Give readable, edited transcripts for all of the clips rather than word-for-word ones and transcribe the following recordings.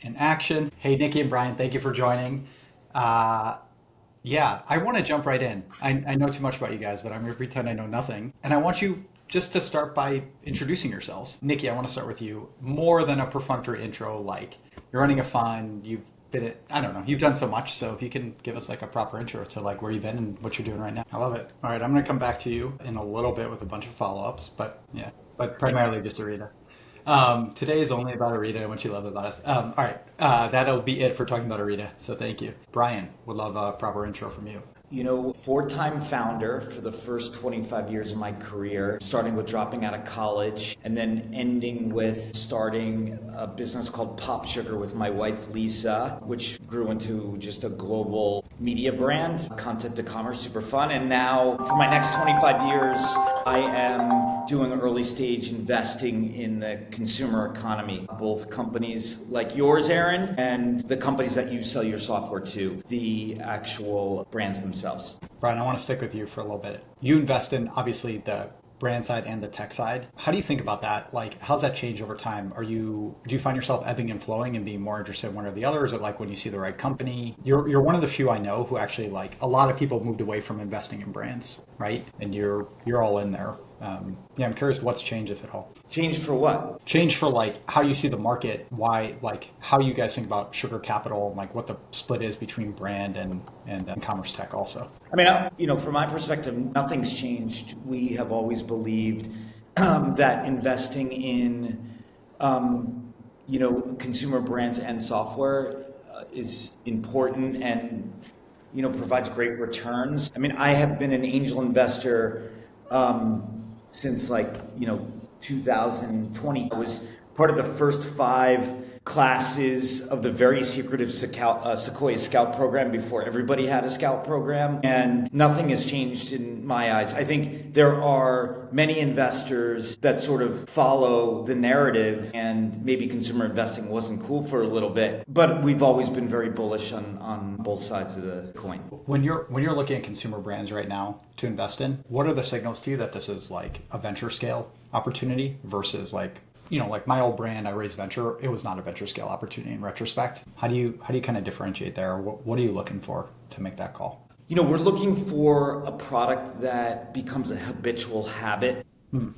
in action. Hey, Nikki and Brian, thank you for joining. Yeah, I want to jump right in. I know too much about you guys, but I'm going to pretend I know nothing. And I want you just to start by introducing yourselves. Nikki, I want to start with you. More than a perfunctory intro, like you're running a fund, you've been at, I don't know, you've done so much. So if you can give us like a proper intro to like where you've been and what you're doing right now. I love it. All right, I'm going to come back to you in a little bit with a bunch of follow-ups, but yeah, but primarily just Arita. Today is only about Orita and what you love about us. All right, that'll be it for talking about Orita. So thank you. Brian, would love a proper intro from you. Four-time founder for the first 25 years of my career, starting with dropping out of college and then ending with starting a business called POPSUGAR with my wife, Lisa, which grew into just a global media brand, content to commerce, super fun. And now for my next 25 years, I am doing early stage investing in the consumer economy, both companies like yours, Aaron, and the companies that you sell your software to, the actual brands themselves. Brian, I want to stick with you for a little bit. You invest in obviously the brand side and the tech side. How do you think about that? Like, how's that changed over time? Do you find yourself ebbing and flowing and being more interested in one or the other? Is it like when you see the right company? You're one of the few I know who actually, like, a lot of people moved away from investing in brands, right? And you're all in there. Yeah, I'm curious what's changed, if at all. Changed for what? Change for like how you see the market, why, like how you guys think about sugar capital, and like what the split is between brand and commerce tech also. I mean, from my perspective, nothing's changed. We have always believed that investing in, consumer brands and software is important and, provides great returns. I mean, I have been an angel investor since 2020. I was part of the first 5 classes of the very secretive Sequoia Scout program before everybody had a Scout program, and nothing has changed in my eyes. I think there are many investors that sort of follow the narrative, and maybe consumer investing wasn't cool for a little bit, but we've always been very bullish on both sides of the coin. When you're looking at consumer brands right now to invest in, what are the signals to you that this is like a venture scale opportunity versus like my old brand, I raised venture, it was not a venture scale opportunity in retrospect. How do you kind of differentiate there? What are you looking for to make that call? We're looking for a product that becomes a habitual habit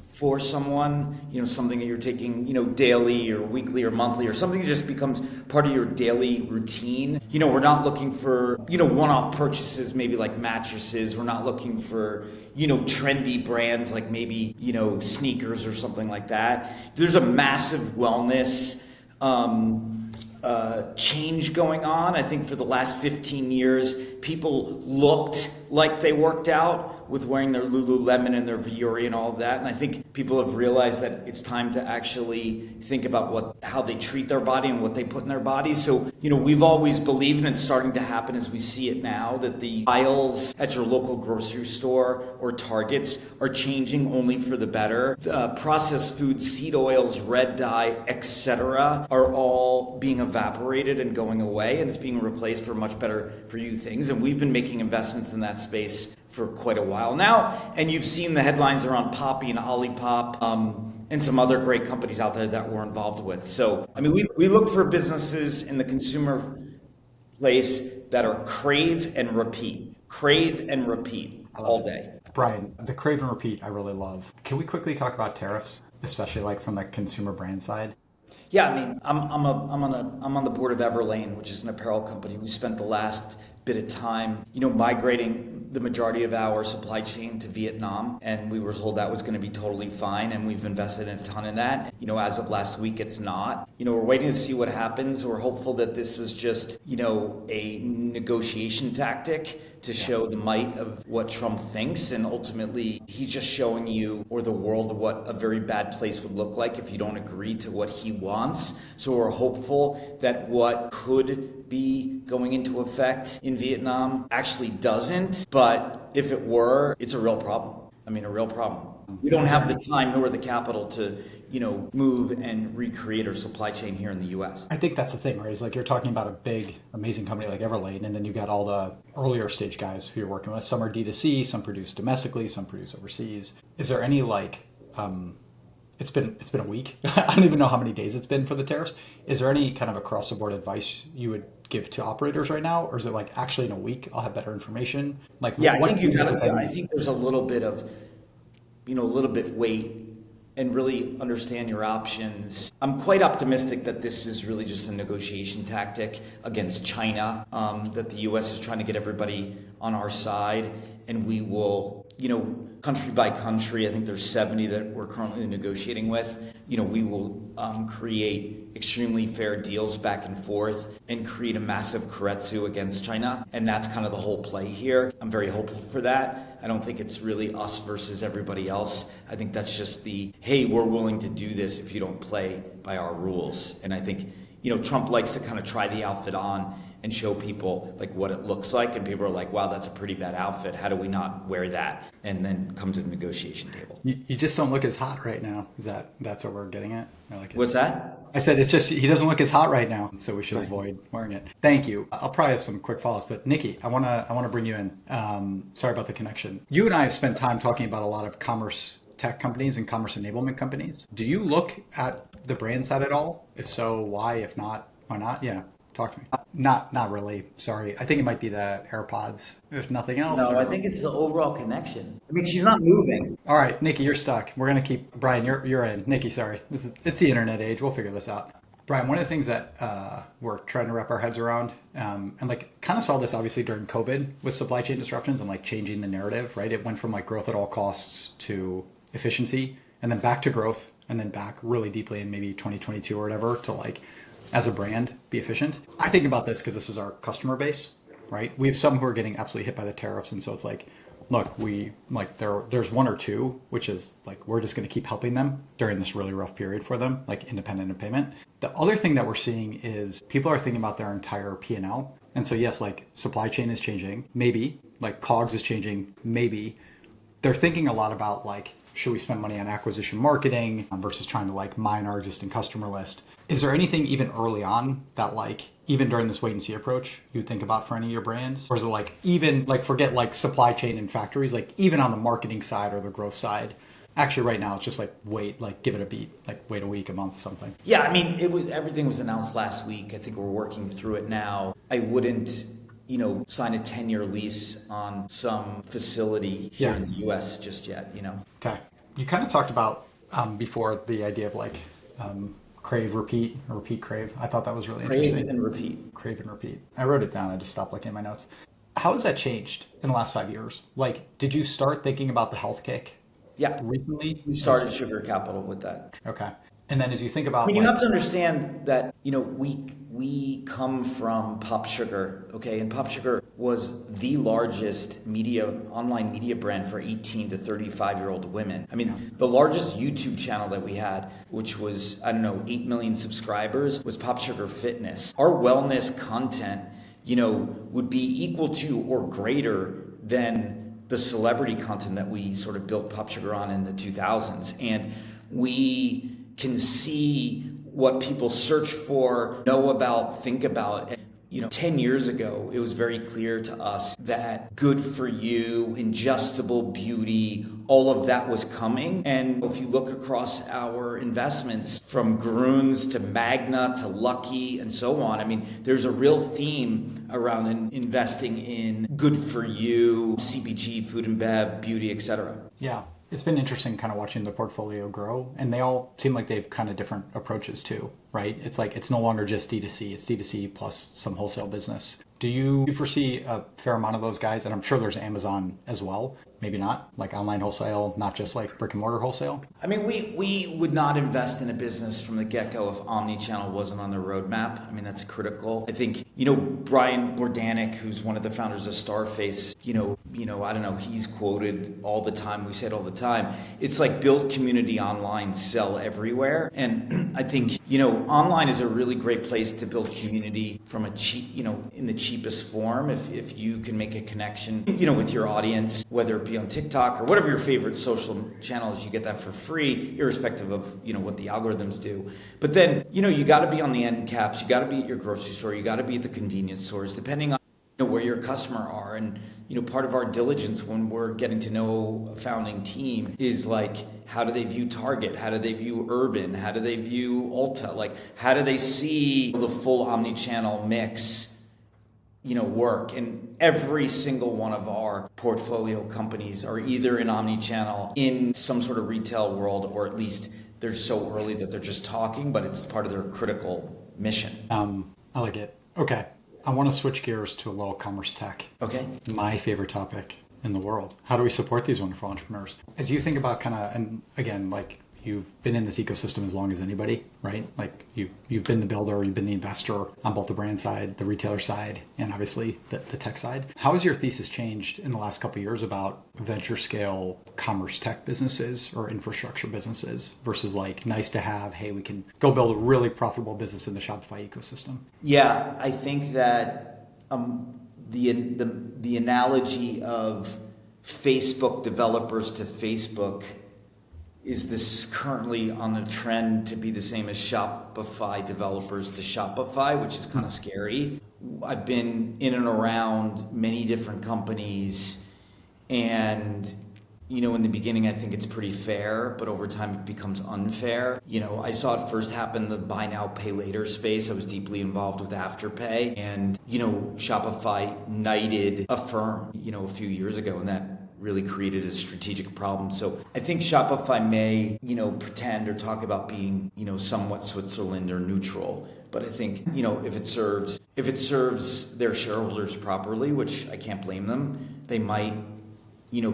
for someone, something that you're taking, daily or weekly or monthly, or something that just becomes part of your daily routine. We're not looking for, one-off purchases, maybe like mattresses. We're not looking for, trendy brands like maybe, sneakers or something like that. There's a massive wellness change going on. I think for the last 15 years, people looked like they worked out with wearing their Lululemon and their Vuori and all of that. And I think people have realized that it's time to actually think about how they treat their body and what they put in their bodies. So, we've always believed, and it's starting to happen as we see it now, that the aisles at your local grocery store or Targets are changing only for the better. Processed foods, seed oils, red dye, etc. are all being evaporated and going away, and it's being replaced for much better for you things. And we've been making investments in that space for quite a while now, and you've seen the headlines around Poppy and Olipop and some other great companies out there that we're involved with. So, I mean, we look for businesses in the consumer place that are crave and repeat all day. Brian, the crave and repeat I really love. Can we quickly talk about tariffs, especially like from the consumer brand side? Yeah, I mean, I'm on the board of Everlane, which is an apparel company. We spent the last bit of time, migrating the majority of our supply chain to Vietnam, and we were told that was going to be totally fine, and we've invested a ton in that. As of last week, it's not. We're waiting to see what happens. We're hopeful that this is just, a negotiation tactic to show the might of what Trump thinks, and ultimately he's just showing you or the world what a very bad place would look like if you don't agree to what he wants. So we're hopeful that what could be going into effect in Vietnam actually doesn't, but if it were, it's a real problem. I mean, a real problem. We don't have the time nor the capital to, move and recreate our supply chain here in the U.S. I think that's the thing, right? Is like you're talking about a big, amazing company like Everlane, and then you got all the earlier stage guys who you're working with. Some are D2C, some produce domestically, some produce overseas. Is there any it's been a week. I don't even know how many days it's been for the tariffs. Is there any kind of across the board advice you would give to operators right now, or is it like actually in a week I'll have better information? Like, Yeah, I what think do you you got to. think I think there's a little bit of, a little bit wait and really understand your options. I'm quite optimistic that this is really just a negotiation tactic against China, that the U.S. is trying to get everybody on our side, and we will, country by country, I think there's 70 that we're currently negotiating with, we will create extremely fair deals back and forth and create a massive keiretsu against China. And that's kind of the whole play here. I'm very hopeful for that. I don't think it's really us versus everybody else. I think that's just hey, we're willing to do this if you don't play by our rules. And I think, Trump likes to kind of try the outfit on and show people like what it looks like, and people are like, wow, that's a pretty bad outfit, how do we not wear that? And then come to the negotiation table. You just don't look as hot right now. That's what we're getting at? What's that? I said it's just he doesn't look as hot right now, so we should avoid wearing it. Thank you. I'll probably have some quick follow-ups, but Nikki, I want to bring you in. Sorry about the connection. You and I have spent time talking about a lot of commerce tech companies and commerce enablement companies. Do you look at the brand side at all? If so, why? If not, why not? Yeah. Talk to me. Not really. Sorry. I think it might be the AirPods. If nothing else. No, I think it's the overall connection. I mean, she's not moving. All right, Nikki, you're stuck. We're gonna keep Brian. You're in. Nikki, sorry. It's the internet age. We'll figure this out. Brian, one of the things that we're trying to wrap our heads around, and like kind of saw this obviously during COVID with supply chain disruptions and like changing the narrative, right? It went from like growth at all costs to efficiency, and then back to growth, and then back really deeply in maybe 2022 or whatever to like, as a brand, be efficient. I think about this because this is our customer base, right? We have some who are getting absolutely hit by the tariffs. And so it's like, look, there's one or two, which is like, we're just going to keep helping them during this really rough period for them, like independent of payment. The other thing that we're seeing is people are thinking about their entire P&L. And so yes, like supply chain is changing, maybe, like COGS is changing, maybe. They're thinking a lot about like, should we spend money on acquisition marketing versus trying to like mine our existing customer list? Is there anything even early on that like, even during this wait and see approach, you'd think about for any of your brands? Or is it like, even like forget like supply chain and factories, like even on the marketing side or the growth side, actually right now it's just like, wait, like give it a beat, like wait a week, a month, something. Yeah, I mean, everything was announced last week. I think we're working through it now. I wouldn't, sign a 10-year lease on some facility here in the US just yet, Okay. You kind of talked about before the idea of like, crave, repeat, or repeat, crave. I thought that was really interesting. Crave and repeat. Crave and repeat. I wrote it down. I just stopped looking at my notes. How has that changed in the last 5 years? Like, did you start thinking about the health kick? Yeah. Recently? We started Sugar Capital with that. Okay. And then as you think about... I mean, you have to understand that, we come from POPSUGAR, okay? And POPSUGAR was the largest online media brand for 18 to 35-year-old women. I mean, the largest YouTube channel that we had, which was, 8 million subscribers, was POPSUGAR Fitness. Our wellness content, would be equal to or greater than the celebrity content that we sort of built POPSUGAR on in the 2000s. And we can see what people search for, know about, think about. 10 years ago, it was very clear to us that good for you, ingestible beauty, all of that was coming. And if you look across our investments from Grunes to Magna to Lucky and so on, I mean, there's a real theme around investing in good for you, CPG, food and bev, beauty, etc. Yeah. It's been interesting kind of watching the portfolio grow, and they all seem like they've kind of different approaches too, right? It's like, it's no longer just D2C, it's D2C plus some wholesale business. Do you foresee a fair amount of those guys? And I'm sure there's Amazon as well. Maybe not, like online wholesale, not just like brick and mortar wholesale. I mean, we would not invest in a business from the get-go if Omnichannel wasn't on the roadmap. I mean, that's critical. I think, Brian Bordanic, who's one of the founders of Starface, I don't know, he's quoted all the time. We say it all the time. It's like build community online, sell everywhere. And I think, online is a really great place to build community from a cheap, in the cheapest form. If you can make a connection, with your audience, whether it be on TikTok or whatever your favorite social channels, you get that for free, irrespective of, what the algorithms do. But then, you got to be on the end caps. You got to be at your grocery store. You got to be at the convenience stores, depending on where your customer are. And part of our diligence when we're getting to know a founding team is like How do they view Target? How do they view Urban? How do they view Ulta? Like, how do they see the full omnichannel mix, work? And every single one of our portfolio companies are either in omnichannel in some sort of retail world, or at least they're so early that they're just talking, but it's part of their critical mission. I like it. Okay. I want to switch gears to a little commerce tech. Okay. My favorite topic in the world. How do we support these wonderful entrepreneurs? As you think about and again, like you've been in this ecosystem as long as anybody, right? Like you've been the builder, you've been the investor on both the brand side, the retailer side, and obviously the tech side. How has your thesis changed in the last couple of years about venture scale commerce tech businesses or infrastructure businesses versus like nice to have, hey, we can go build a really profitable business in the Shopify ecosystem? Yeah, I think that the analogy of Facebook developers to Facebook is this currently on the trend to be the same as Shopify developers to Shopify, which is kind of scary. I've been in and around many different companies, and in the beginning, I think it's pretty fair, but over time it becomes unfair. I saw it first happen in the buy now, pay later space. I was deeply involved with Afterpay, and, Shopify knighted Affirm, a few years ago, and that really created a strategic problem. So I think Shopify may, pretend or talk about being, somewhat Switzerland or neutral. But I think, if it serves their shareholders properly, which I can't blame them, they might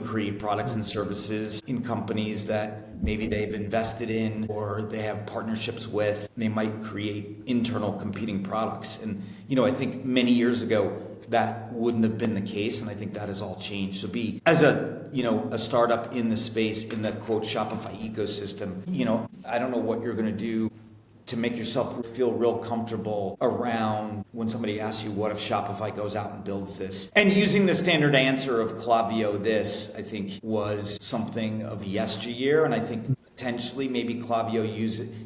create products and services in companies that maybe they've invested in or they have partnerships with. They might create internal competing products. And, I think many years ago, that wouldn't have been the case. And I think that has all changed. So as a startup in the space, in the quote Shopify ecosystem, I don't know what you're going to do to make yourself feel real comfortable around when somebody asks you, what if Shopify goes out and builds this? And using the standard answer of Klaviyo this, I think, was something of yesteryear. And I think potentially maybe Klaviyo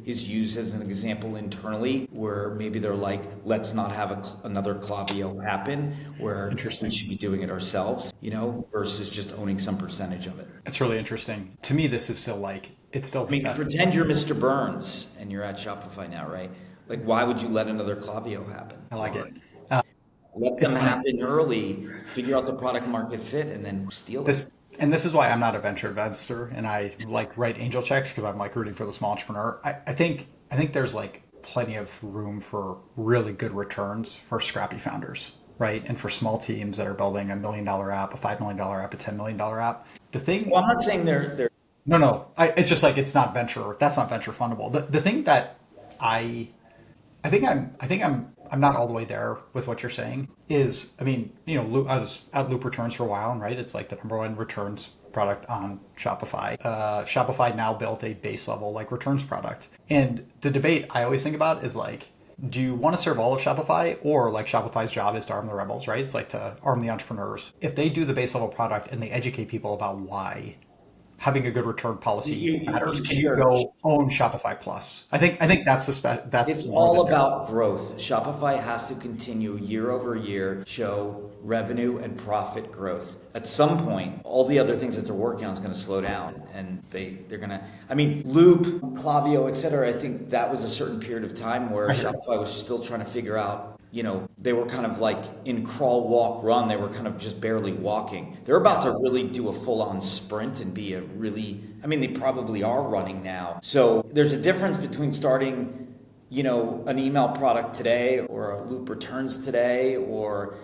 is used as an example internally, where maybe they're like, let's not have another Klaviyo happen, where we should be doing it ourselves, versus just owning some percentage of it. It's really interesting. To me, this is still like, pretend you're Mr. Burns and you're at Shopify now, right? Like, why would you let another Klaviyo happen? I like it. Let them happen early, figure out the product market fit, and then steal it. And this is why I'm not a venture investor, and I like write angel checks because I'm like rooting for the small entrepreneur. I think there's like plenty of room for really good returns for scrappy founders, right? And for small teams that are building $1 million app, a $5 million app, a $10 million app. Well, I'm not saying they're. No. It's just like it's not venture. That's not venture fundable. The thing that I think I'm not all the way there with what you're saying is, I was at Loop Returns for a while, and right, it's like the number one returns product on Shopify. Shopify now built a base level like returns product, and the debate I always think about is like, do you want to serve all of Shopify, or like Shopify's job is to arm the rebels, right? It's like to arm the entrepreneurs. If they do the base level product and they educate people about why having a good return policy matters, can you go own Shopify Plus? I think that's it's all about growth. Shopify has to continue year over year, show revenue and profit growth. At some point, all the other things that they're working on is going to slow down, and they're going to. Loop, Klaviyo, et cetera. I think that was a certain period of time where Shopify was still trying to figure out. They were kind of like in crawl, walk, run. They were kind of just barely walking. They're about to really do a full-on sprint and be they probably are running now. So there's a difference between starting, an email product today or a Loop Returns today or,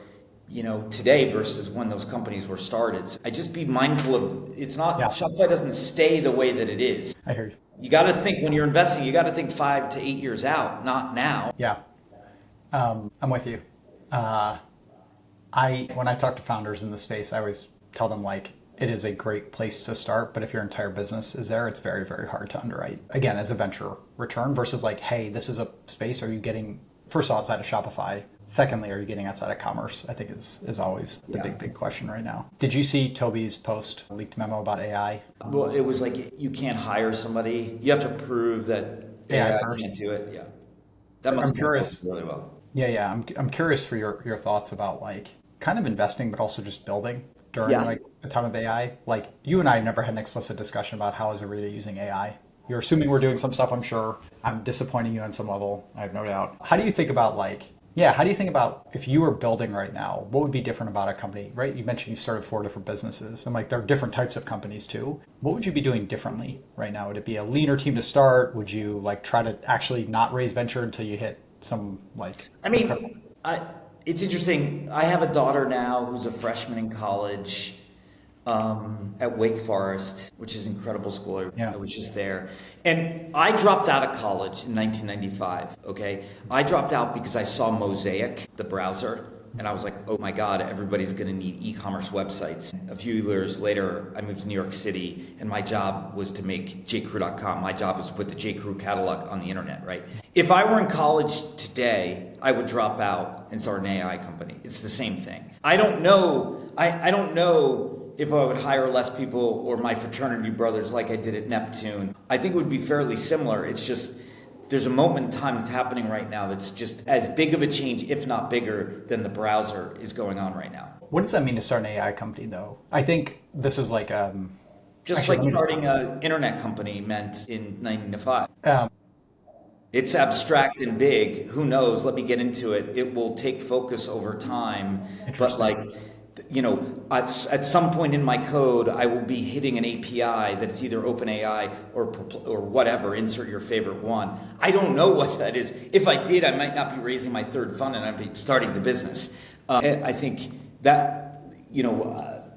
today versus when those companies were started. So I just be mindful of, it's not, Shopify doesn't stay the way that it is. I hear you. You got to think when you're investing, you got to think 5 to 8 years out, not now. Yeah. I'm with you. When I talk to founders in the space, I always tell them like, it is a great place to start, but if your entire business is there, it's very, very hard to underwrite. Again, as a venture return versus like, hey, this is a space. Are you getting, first off, outside of Shopify? Secondly, are you getting outside of commerce? I think is always the big question right now. Did you see Toby's post leaked memo about AI? Well, it was like, you can't hire somebody. You have to prove that AI can't do it. Yeah. That must be curious really well. Yeah. I'm curious for your thoughts about like kind of investing, but also just building during like a ton of AI? Like you and I never had an explicit discussion about how is Orita using AI. You're assuming we're doing some stuff, I'm sure. I'm disappointing you on some level, I have no doubt. How do you think about how do you think about if you were building right now, what would be different about a company, right? You mentioned you started 4 different businesses and there are different types of companies too. What would you be doing differently right now? Would it be a leaner team to start? Would you try to actually not raise venture until you hit some I mean, it's interesting. I have a daughter now who's a freshman in college at Wake Forest, which is an incredible school. Yeah. I was just there. And I dropped out of college in 1995, okay? I dropped out because I saw Mosaic, the browser, and I was like, oh my God, everybody's gonna need e-commerce websites. A few years later, I moved to New York City, and my job was to make jcrew.com. My job was to put the JCrew catalog on the internet, right? If I were in college today, I would drop out and start an AI company. It's the same thing. I don't know. I don't know if I would hire less people or my fraternity brothers like I did at Neptune. I think it would be fairly similar. It's just there's a moment in time that's happening right now that's just as big of a change, if not bigger, than the browser is going on right now. What does that mean to start an AI company, though? I think this is just like starting an internet company meant in 1995. It's abstract and big. Who knows? Let me get into it. It will take focus over time. But at some point in my code, I will be hitting an API that's either OpenAI or whatever. Insert your favorite one. I don't know what that is. If I did, I might not be raising my third fund and I'd be starting the business. I think that,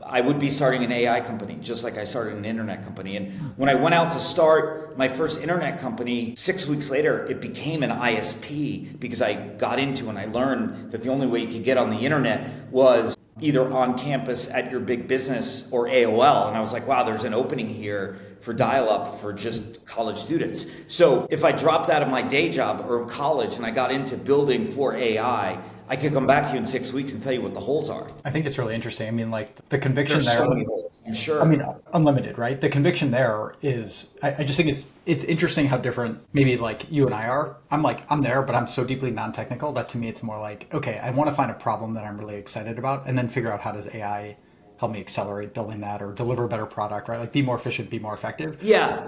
I would be starting an AI company, just like I started an internet company. And when I went out to start my first internet company, 6 weeks later, it became an ISP because I got into and I learned that the only way you could get on the internet was either on campus at your big business or AOL. And I was like, wow, there's an opening here for dial-up for just college students. So if I dropped out of my day job or college and I got into building for AI, I could come back to you in 6 weeks and tell you what the holes are. I think it's really interesting. I mean, the conviction There's there. So many holes, I'm sure. I mean, unlimited, right? The conviction there is, I just think it's interesting how different maybe you and I are. I'm there, but I'm so deeply non-technical that to me it's more okay, I want to find a problem that I'm really excited about and then figure out how does AI help me accelerate building that or deliver a better product, right? Be more efficient, be more effective. Yeah,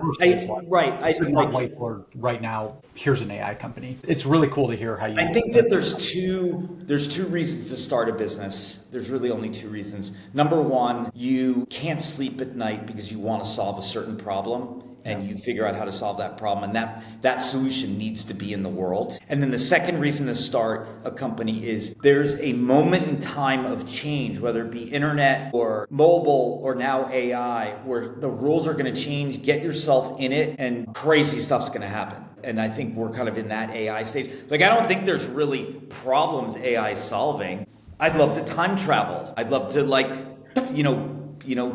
right. I not whiteboard right now. Here's an AI company. It's really cool to hear how you. I think that there's two reasons to start a business. There's really only 2 reasons. Number one, you can't sleep at night because you want to solve a certain problem. And you figure out how to solve that problem, and that solution needs to be in the world. And then the second reason to start a company is there's a moment in time of change, whether it be internet or mobile or now AI, where the rules are going to change. Get yourself in it, and crazy stuff's going to happen. And I think we're kind of in that AI stage. I don't think there's really problems AI is solving. I'd love to time travel. I'd love to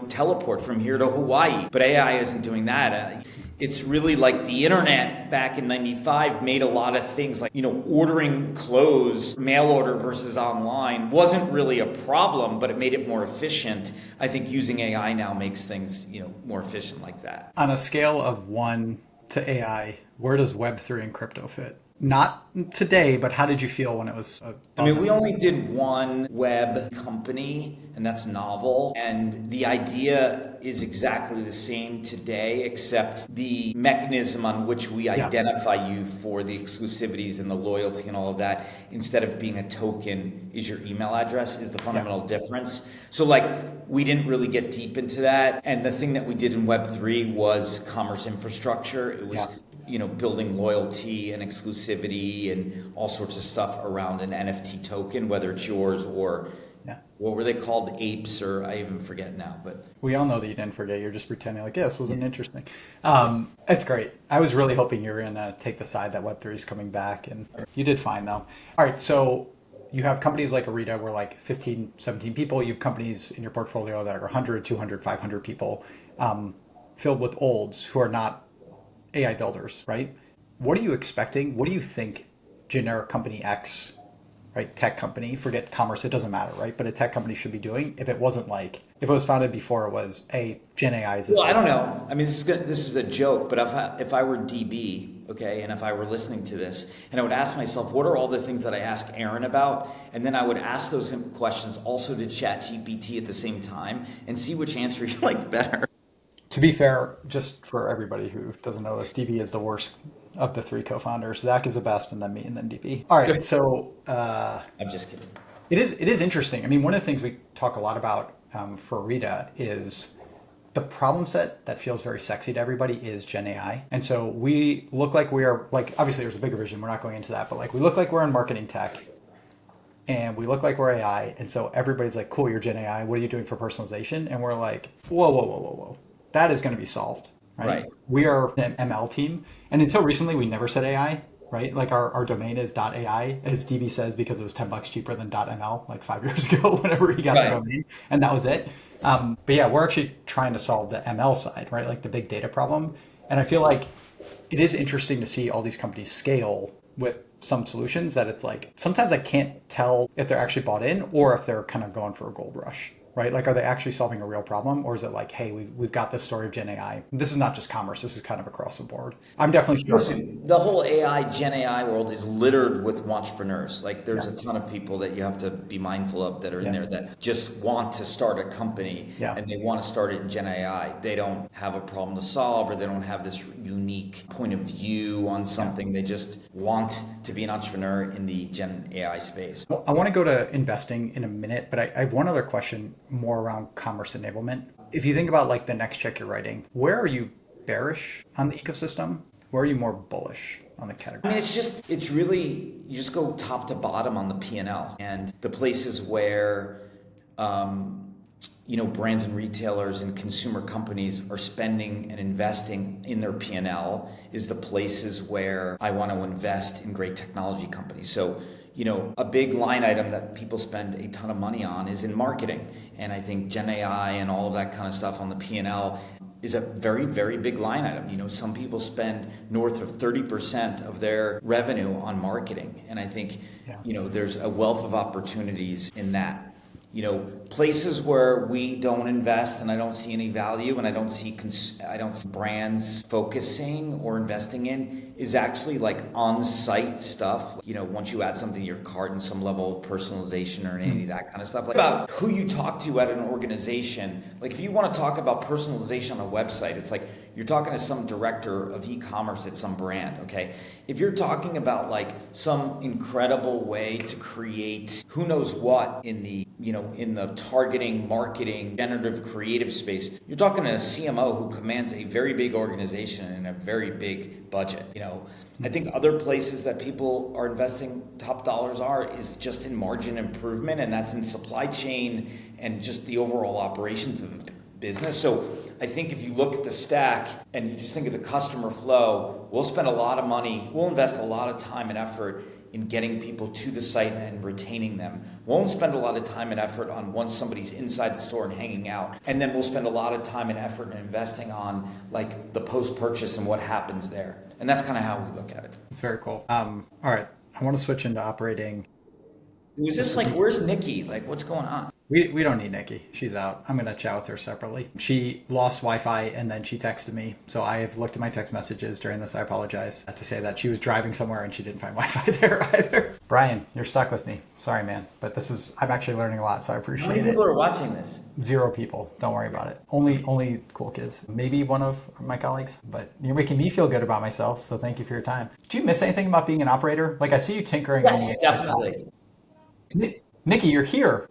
teleport from here to Hawaii. But AI isn't doing that. It's really like the internet back in 95 made a lot of things ordering clothes, mail order versus online wasn't really a problem, but it made it more efficient. I think using AI now makes things, more efficient like that. On a scale of 1 to AI, where does Web3 and crypto fit? Not today, but how did you feel when it was? We only did one web company, and that's Novel. And the idea is exactly the same today, except the mechanism on which we identify you for the exclusivities and the loyalty and all of that, instead of being a token, is your email address, is the fundamental difference. So we didn't really get deep into that. And the thing that we did in Web3 was commerce infrastructure. It was building loyalty and exclusivity and all sorts of stuff around an NFT token, whether it's yours or what were they called? Apes, or I even forget now. But we all know that you didn't forget. You're just pretending this wasn't interesting. It's great. I was really hoping you were going to take the side that Web3 is coming back, and you did fine though. All right, so you have companies like Orita where 15, 17 people. You have companies in your portfolio that are 100, 200, 500 people, filled with olds who are not AI builders, right? What are you expecting? What do you think generic company X, right, tech company, forget commerce, it doesn't matter, right? But a tech company should be doing if it wasn't like, if it was founded before it was, Gen AI is a Well, I thing. don't know. I mean, this is a joke, but if I were DB, okay, and if I were listening to this, and I would ask myself, what are all the things that I ask Aaron about? And then I would ask those questions also to ChatGPT at the same time and see which answer you like better. To be fair, just for everybody who doesn't know this, DB is the worst of the three co-founders. Zach is the best, and then me, and then DB. All right, so I'm just kidding. it is interesting. I mean, one of the things we talk a lot about for Orita is the problem set that feels very sexy to everybody is Gen AI. And so we look like we are, like, obviously there's a bigger vision. We're not going into that, but like we look like we're in marketing tech and we look like we're AI. And so everybody's like, cool, you're Gen AI. What are you doing for personalization? And we're like, whoa, whoa, whoa, whoa, whoa. That is going to be solved, right? Right. We are an ML team. And until recently, we never said AI, right? Like our domain is .ai, as DB says, because it was $10 cheaper than .ml like 5 years ago, whenever he got the Right. domain. And that was it. But yeah, we're actually trying to solve the ML side, right? Like the big data problem. And I feel like it is interesting to see all these companies scale with some solutions that it's like, sometimes I can't tell if they're actually bought in or if they're kind of going for a gold rush, right? Like, are they actually solving a real problem? Or is it like, hey, we've got this story of Gen AI. This is not just commerce. This is kind of across the board. I'm definitely Listen, the whole Gen AI world is littered with entrepreneurs. Like there's a ton of people that you have to be mindful of that are in there that just want to start a company and they want to start it in Gen AI. They don't have a problem to solve or they don't have this unique point of view on something. They just want to be an entrepreneur in the Gen AI space. Well, I want to go to investing in a minute, but I have one other question more around commerce enablement. If you think about like the next check you're writing, where are you bearish on the ecosystem? Where are you more bullish on the category? I mean, it's really, you just go top to bottom on the P&L and the places where, brands and retailers and consumer companies are spending and investing in their P&L is the places where I want to invest in great technology companies. So, a big line item that people spend a ton of money on is in marketing. And I think Gen AI and all of that kind of stuff on the P&L is a very, very big line item. Some people spend north of 30% of their revenue on marketing. And I think, there's a wealth of opportunities in that. Places where we don't invest and I don't see any value and I don't see brands focusing or investing in is actually like on-site stuff. Once you add something to your cart and some level of personalization or any of that kind of stuff. Like about who you talk to at an organization. Like if you want to talk about personalization on a website, it's like you're talking to some director of e-commerce at some brand, okay? If you're talking about like some incredible way to create who knows what in the targeting, marketing, generative creative space, you're talking to a CMO who commands a very big organization and a very big budget. I think other places that people are investing top dollars is just in margin improvement, and that's in supply chain and just the overall operations of the business. So I think if you look at the stack and you just think of the customer flow, we'll spend a lot of money, we'll invest a lot of time and effort in getting people to the site and retaining them. Won't spend a lot of time and effort on once somebody's inside the store and hanging out. And then we'll spend a lot of time and effort in investing on like the post-purchase and what happens there. And that's kind of how we look at it. It's very cool. All right. I want to switch into operating. Was this like, where's Nikki? Like, what's going on? We don't need Nikki. She's out. I'm going to chat with her separately. She lost Wi-Fi and then she texted me. So I have looked at my text messages during this. I apologize to say that she was driving somewhere and she didn't find Wi-Fi there either. Brian, you're stuck with me. Sorry, man. But I'm actually learning a lot, so I appreciate it. How many people are watching this? 0 people. Don't worry about it. Only cool kids. Maybe one of my colleagues, but you're making me feel good about myself. So thank you for your time. Do you miss anything about being an operator? Like I see you tinkering. Yes, definitely. Nikki, you're here.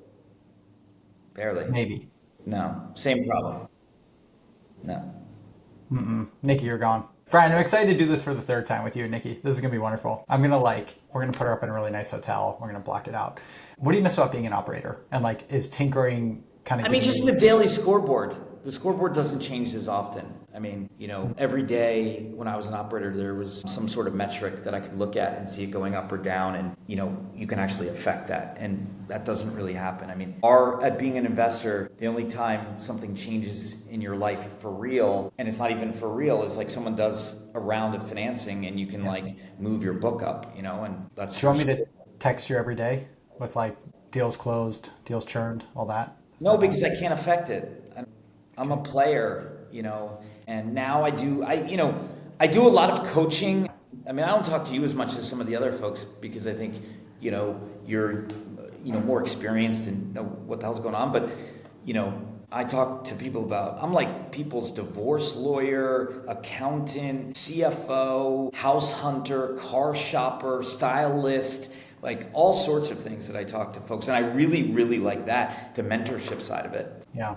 Barely. Maybe. No. Same problem. No. Nikki, you're gone. Brian, I'm excited to do this for the 3rd time with you and Nikki. This is going to be wonderful. We're going to put her up in a really nice hotel. We're going to block it out. What do you miss about being an operator? And like, is tinkering kind of... just the daily scoreboard. The scoreboard doesn't change as often. Every day when I was an operator, there was some sort of metric that I could look at and see it going up or down. And, you can actually affect that. And that doesn't really happen. At being an investor, the only time something changes in your life for real, and it's not even for real, is like someone does a round of financing and you can like move your book up, and that's... Do you want me to text you every day with like deals closed, deals churned, all that? No, because I can't affect it. I'm a player, and now I do a lot of coaching. I mean, I don't talk to you as much as some of the other folks because I think, you're, more experienced and know what the hell's going on. But, I talk to people I'm like people's divorce lawyer, accountant, CFO, house hunter, car shopper, stylist, like all sorts of things that I talk to folks. And I really, really like that, the mentorship side of it. Yeah.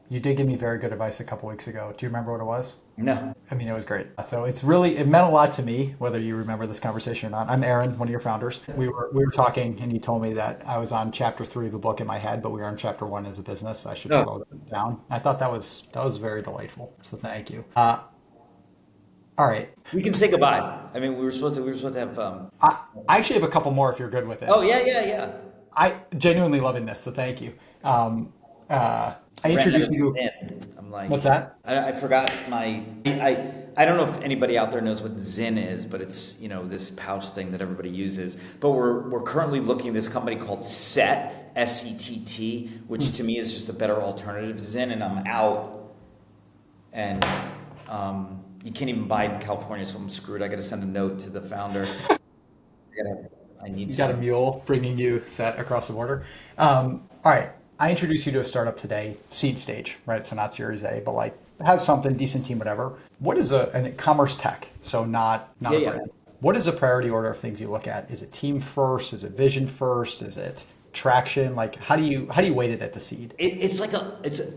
You did give me very good advice a couple weeks ago. Do you remember what it was? No. I mean, it was great. So it meant a lot to me, whether you remember this conversation or not. I'm Aaron, one of your founders. We were talking and you told me that I was on chapter 3 of the book in my head, but we were on chapter 1 as a business. So I should slow that down. I thought that was very delightful. So thank you. All right. We can say goodbye. I mean, we were supposed to have. I actually have a couple more if you're good with it. Oh, yeah. I genuinely loving this, so thank you. I introduced you to. I'm like, what's that? I forgot I don't know if anybody out there knows what Zinn is, but it's this pouch thing that everybody uses. But we're currently looking at this company called Sett, SETT, which to me is just a better alternative to Zinn, and I'm out. And you can't even buy it in California, so I'm screwed. I got to send a note to the founder. You got a mule bringing you Sett across the border. All right. I introduced you to a startup today, seed stage, right? So not Series A, but like has something, decent team, whatever. What is an e-commerce tech? So not a brand. Yeah. What is the priority order of things you look at? Is it team first? Is it vision first? Is it traction? Like how do you weight it at the seed?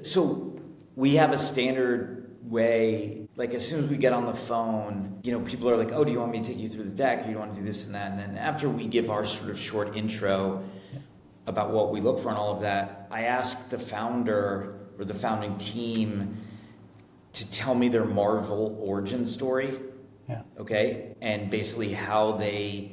So we have a standard way. Like as soon as we get on the phone, people are like, "Oh, do you want me to take you through the deck? Or do you want to do this and that?" And then after we give our sort of short intro about what we look for and all of that, I ask the founder or the founding team to tell me their Marvel origin story. Yeah. Okay. And basically how they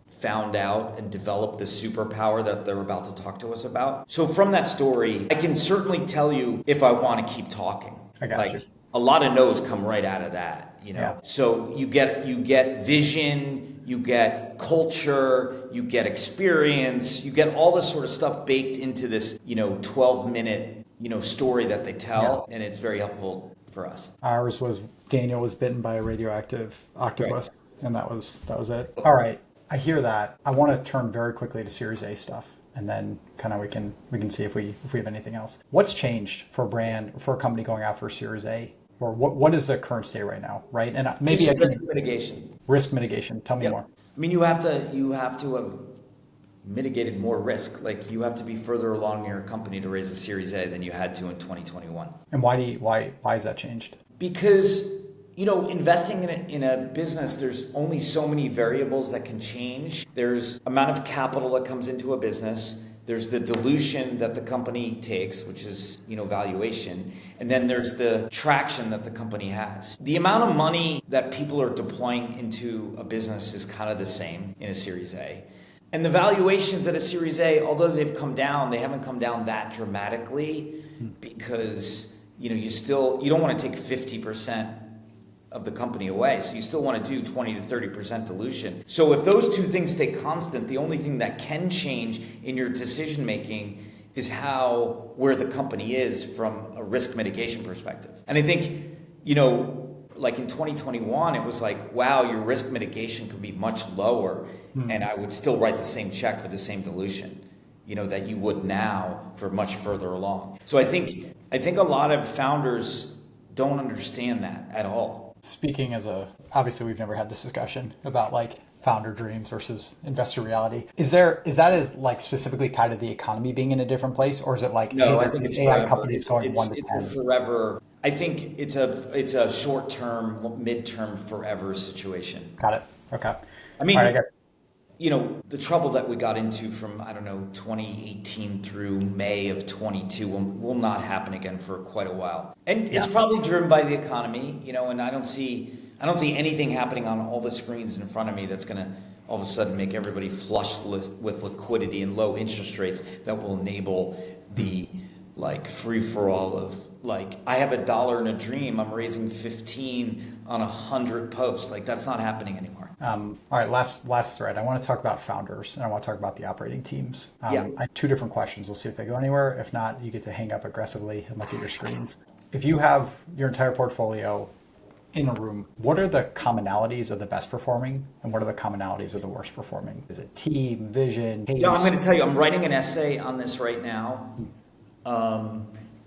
found out and developed the superpower that they're about to talk to us about. So from that story, I can certainly tell you if I want to keep talking. I got you. A lot of no's come right out of that. Yeah. So you get vision, you get culture, you get experience, you get all this sort of stuff baked into this, 12-minute, story that they tell, and it's very helpful for us. Ours was Daniel was bitten by a radioactive octopus, right. And that was it. All right, I hear that. I want to turn very quickly to Series A stuff, and then kind of we can see if we have anything else. What's changed for a brand, for a company going out for Series A? Or what is the current state right now, right? And maybe risk mitigation. Risk mitigation. Tell me more. I mean, you have to have mitigated more risk. Like you have to be further along in your company to raise a Series A than you had to in 2021. And why has that changed? Because investing in a business, there's only so many variables that can change. There's amount of capital that comes into a business. There's the dilution that the company takes, which is, valuation. And then there's the traction that the company has. The amount of money that people are deploying into a business is kind of the same in a Series A. And the valuations at a Series A, although they've come down, they haven't come down that dramatically because, you don't want to take 50% of the company away. So you still want to do 20 to 30% dilution. So if those two things stay constant, the only thing that can change in your decision making is where the company is from a risk mitigation perspective. And I think, like in 2021, it was like, wow, your risk mitigation could be much lower and I would still write the same check for the same dilution, that you would now for much further along. So I think a lot of founders don't understand that at all. Speaking obviously we've never had this discussion about like founder dreams versus investor reality. Is that as like specifically tied to the economy being in a different place, or is it like no? I think it's AI forever. Companies going 1 to 10? It's forever. I think it's a short term, midterm, forever situation. Got it. Okay. I mean, the trouble that we got into from 2018 through May of 22 will not happen again for quite a while, and it's probably driven by the economy. And I don't see anything happening on all the screens in front of me that's going to all of a sudden make everybody flush with liquidity and low interest rates that will enable the free for all of I have $1 in a dream, I'm raising 15 on 100 posts. That's not happening anymore. All right, last thread. I want to talk about founders and I want to talk about the operating teams. Yeah. I have two different questions. We'll see if they go anywhere. If not, you get to hang up aggressively and look at your screens. If you have your entire portfolio in a room, what are the commonalities of the best performing and what are the commonalities of the worst performing? Is it team, vision, pace? Yeah, I'm going to tell you, I'm writing an essay on this right now.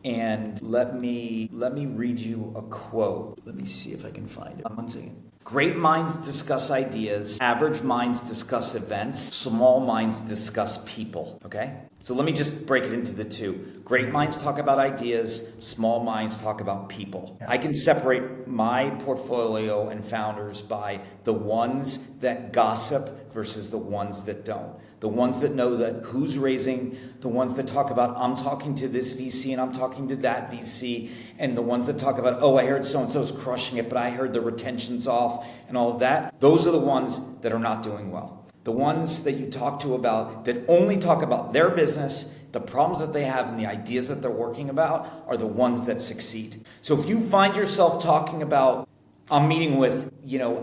And let me read you a quote. Let me see if I can find it. 1 second. Great minds discuss ideas. Average minds discuss events. Small minds discuss people. Okay? So let me just break it into the two. Great minds talk about ideas. Small minds talk about people. I can separate my portfolio and founders by the ones that gossip versus the ones that don't. The ones that know that who's raising, the ones that talk about, I'm talking to this VC and I'm talking to that VC, and the ones that talk about, oh, I heard so-and-so's crushing it, but I heard the retention's off and all of that. Those are the ones that are not doing well. The ones that you talk to about that only talk about their business, the problems that they have and the ideas that they're working about are the ones that succeed. So if you find yourself talking about, I'm meeting with,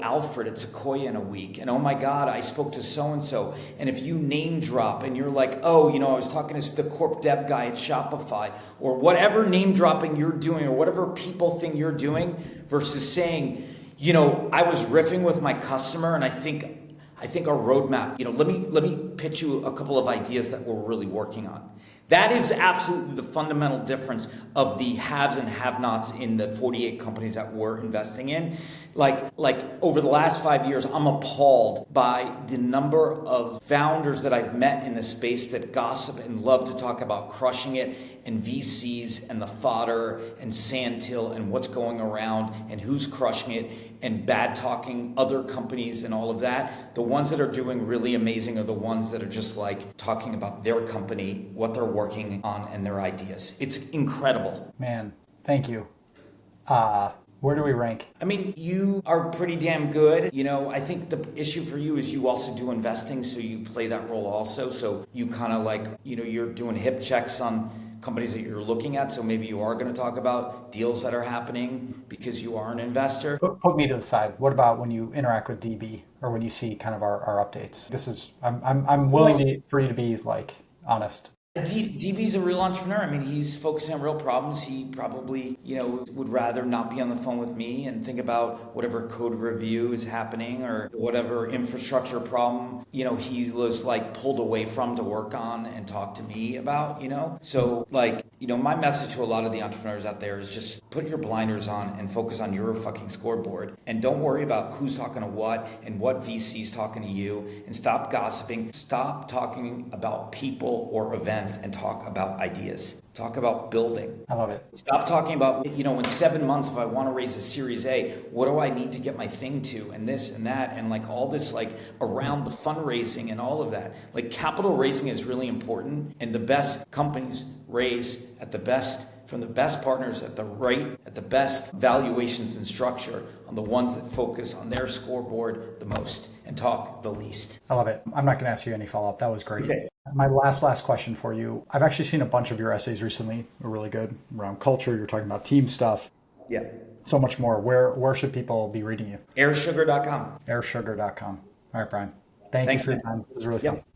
Alfred at Sequoia in a week, and oh my God, I spoke to so-and-so. And if you name drop and you're like, oh, I was talking to the corp dev guy at Shopify, or whatever name dropping you're doing, or whatever people thing you're doing, versus saying, I was riffing with my customer and I think our roadmap, let me pitch you a couple of ideas that we're really working on. That is absolutely the fundamental difference of the haves and have-nots in the 48 companies that we're investing in. Like over the last 5 years, I'm appalled by the number of founders that I've met in the space that gossip and love to talk about crushing it, and VCs and the fodder and sandhill and what's going around and who's crushing it, and bad talking other companies and all of that. The ones that are doing really amazing are the ones that are just like talking about their company, what they're working on, and their ideas. It's incredible. Man, thank you. Where do we rank? I mean, you are pretty damn good. I think the issue for you is you also do investing, so you play that role also. So you kind of you're doing hip checks on companies that you're looking at. So maybe you are going to talk about deals that are happening because you are an investor. Put me to the side. What about when you interact with DB or when you see kind of our updates? I'm willing for you to be honest. DB's a real entrepreneur. I mean, he's focusing on real problems. He probably, would rather not be on the phone with me and think about whatever code review is happening or whatever infrastructure problem, he was pulled away from to work on and talk to me about, So my message to a lot of the entrepreneurs out there is just put your blinders on and focus on your fucking scoreboard and don't worry about who's talking to what and what VC's talking to you, and stop gossiping. Stop talking about people or events and talk about ideas. Talk about building. I love it. Stop talking about, in 7 months, if I want to raise a Series A, what do I need to get my thing to, and this and that, and all this around the fundraising and all of that. Capital raising is really important, and the best companies raise at the best, from the best partners at the best valuations and structure, on the ones that focus on their scoreboard the most and talk the least. I love it. I'm not going to ask you any follow-up. That was great. Okay. My last question for you. I've actually seen a bunch of your essays recently. They're really good around culture. You're talking about team stuff. Yeah. So much more. Where should people be reading you? Airsugar.com. Airsugar.com. All right, Brian. Thanks you for your time. It was really fun.